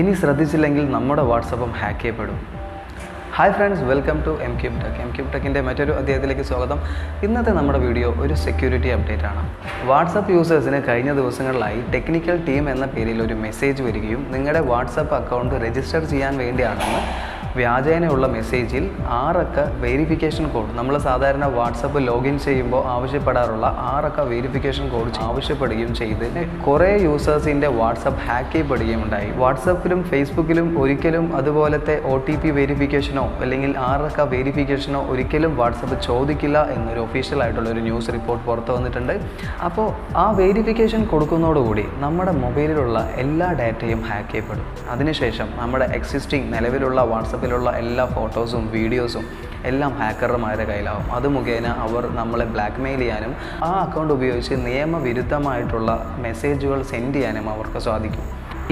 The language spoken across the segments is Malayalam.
ഇനി ശ്രദ്ധിച്ചില്ലെങ്കിൽ നമ്മുടെ വാട്സപ്പും ഹാക്ക് ചെയ്യപ്പെടും. Hi friends, welcome to M cube tech. M cube ടെക്കിൻ്റെ മറ്റൊരു അധ്യായത്തിലേക്ക് സ്വാഗതം. ഇന്നത്തെ നമ്മുടെ വീഡിയോ ഒരു സെക്യൂരിറ്റി അപ്ഡേറ്റ് ആണ്. വാട്സപ്പ് യൂസേഴ്സിന് കഴിഞ്ഞ ദിവസങ്ങളിലായി ടെക്നിക്കൽ ടീം എന്ന പേരിൽ ഒരു മെസ്സേജ് വരികയും നിങ്ങളുടെ വാട്സപ്പ് അക്കൗണ്ട് രജിസ്റ്റർ ചെയ്യാൻ വേണ്ടിയാണെന്ന് വ്യാജേനയുള്ള മെസ്സേജിൽ 6 അക്ക വെരിഫിക്കേഷൻ കോഡ്, നമ്മൾ സാധാരണ വാട്സപ്പ് ലോഗിൻ ചെയ്യുമ്പോൾ ആവശ്യപ്പെടാറുള്ള 6 അക്ക വെരിഫിക്കേഷൻ കോഡ് ആവശ്യപ്പെടുകയും ചെയ്ത് കുറേ യൂസേഴ്സിൻ്റെ വാട്സപ്പ് ഹാക്ക് ചെയ്യപ്പെടുകയും ഉണ്ടായി. വാട്സപ്പിലും ഫേസ്ബുക്കിലും ഒരിക്കലും അതുപോലത്തെ OTP വെരിഫിക്കേഷനോ അല്ലെങ്കിൽ 6 അക്ക വെരിഫിക്കേഷനോ ഒരിക്കലും വാട്സപ്പ് ചോദിക്കില്ല എന്നൊരു ഒഫീഷ്യൽ ആയിട്ടുള്ള ഒരു ന്യൂസ് റിപ്പോർട്ട് പുറത്തു വന്നിട്ടുണ്ട്. അപ്പോൾ ആ വെരിഫിക്കേഷൻ കൊടുക്കുന്നതോടുകൂടി നമ്മുടെ മൊബൈലിലുള്ള എല്ലാ ഡാറ്റയും ഹാക്ക് ചെയ്യപ്പെടും. അതിനുശേഷം നമ്മുടെ എക്സിസ്റ്റിംഗ് നിലവിലുള്ള വാട്സപ്പിലുള്ള എല്ലാ ഫോട്ടോസും വീഡിയോസും എല്ലാം ഹാക്കർമാരുടെ കയ്യിലാവും. അത് മുഖേന അവർ നമ്മളെ ബ്ലാക്ക്മെയിൽ ചെയ്യാനും ആ അക്കൗണ്ട് ഉപയോഗിച്ച് നിയമവിരുദ്ധമായിട്ടുള്ള മെസ്സേജുകൾ സെൻഡ് ചെയ്യാനും അവർക്ക് സാധിക്കും.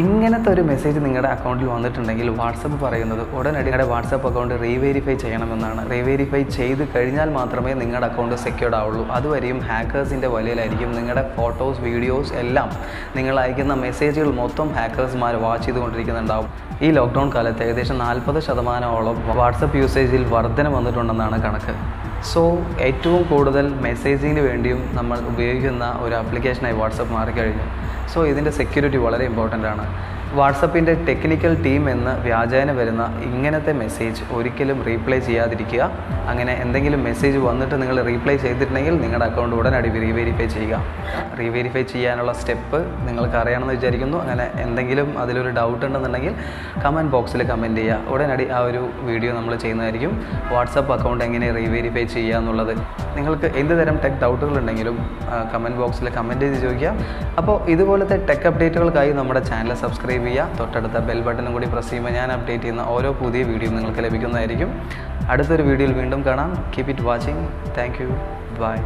ഇങ്ങനത്തെ ഒരു മെസ്സേജ് നിങ്ങളുടെ അക്കൗണ്ടിൽ വന്നിട്ടുണ്ടെങ്കിൽ വാട്സപ്പ് പറയുന്നത് ഉടനടി നിങ്ങളുടെ വാട്സപ്പ് അക്കൗണ്ട് റീവെരിഫൈ ചെയ്യണമെന്നാണ്. റീവെരിഫൈ ചെയ്ത് കഴിഞ്ഞാൽ മാത്രമേ നിങ്ങളുടെ അക്കൗണ്ട് സെക്യൂർഡ് ആവുള്ളൂ. അതുവരെയും ഹാക്കേഴ്സിൻ്റെ വലയിലായിരിക്കും. നിങ്ങളുടെ ഫോട്ടോസ് വീഡിയോസ് എല്ലാം, നിങ്ങൾ അയക്കുന്ന മെസ്സേജുകൾ മൊത്തം ഹാക്കേഴ്സ്മാർ വാച്ച് ചെയ്തുകൊണ്ടിരിക്കുന്നുണ്ടാവും. ഈ ലോക്ക്ഡൗൺ കാലത്ത് ഏകദേശം 40% വാട്സപ്പ് യൂസേജിൽ വർധന വന്നിട്ടുണ്ടെന്നാണ് കണക്ക്. സോ ഏറ്റവും കൂടുതൽ മെസ്സേജിങ്ങിന് വേണ്ടിയും നമ്മൾ ഉപയോഗിക്കുന്ന ഒരു ആപ്ലിക്കേഷനായി വാട്സപ്പ് മാറിക്കഴിഞ്ഞു. സോ ഇതിൻ്റെ സെക്യൂരിറ്റി വളരെ ഇമ്പോർട്ടൻ്റ് ആണ്. വാട്സപ്പിൻ്റെ ടെക്നിക്കൽ ടീം എന്ന് വ്യാജേന വരുന്ന ഇങ്ങനത്തെ മെസ്സേജ് ഒരിക്കലും റീപ്ലൈ ചെയ്യാതിരിക്കുക. അങ്ങനെ എന്തെങ്കിലും മെസ്സേജ് വന്നിട്ട് നിങ്ങൾ റീപ്ലൈ ചെയ്തിട്ടുണ്ടെങ്കിൽ നിങ്ങളുടെ അക്കൗണ്ട് ഉടനടി റീവെരിഫൈ ചെയ്യുക. റീവെരിഫൈ ചെയ്യാനുള്ള സ്റ്റെപ്പ് നിങ്ങൾക്ക് അറിയണമെന്ന് വിചാരിക്കുന്നു. അങ്ങനെ എന്തെങ്കിലും അതിലൊരു ഡൗട്ട് ഉണ്ടെന്നുണ്ടെങ്കിൽ കമൻറ്റ് ബോക്സിൽ കമൻറ്റ് ചെയ്യുക. ഉടനടി ആ ഒരു വീഡിയോ നമ്മൾ ചെയ്യുന്നതായിരിക്കും. വാട്സപ്പ് അക്കൗണ്ട് എങ്ങനെ റീവെരിഫൈ ചെയ്യുക എന്നുള്ളത് നിങ്ങൾക്ക് എന്ത് തരം ടെക് ഡൗട്ടുകളുണ്ടെങ്കിലും കമൻറ്റ് ബോക്സിൽ കമൻറ്റ് ചെയ്ത് ചോദിക്കുക. അപ്പോൾ ഇതുപോലത്തെ ടെക് അപ്ഡേറ്റുകൾക്കായി നമ്മുടെ ചാനൽ സബ്സ്ക്രൈബ് ചെയ്യുക. തൊട്ടടുത്ത ബെൽ ബട്ടണും കൂടി പ്രസ് ചെയ്യുമ്പോൾ ഞാൻ അപ്ഡേറ്റ് ചെയ്യുന്ന ഓരോ പുതിയ വീഡിയോ നിങ്ങൾക്ക് ലഭിക്കുന്നതായിരിക്കും. അടുത്തൊരു വീഡിയോയിൽ വീണ്ടും കാണാം. Keep it watching. Thank you. By.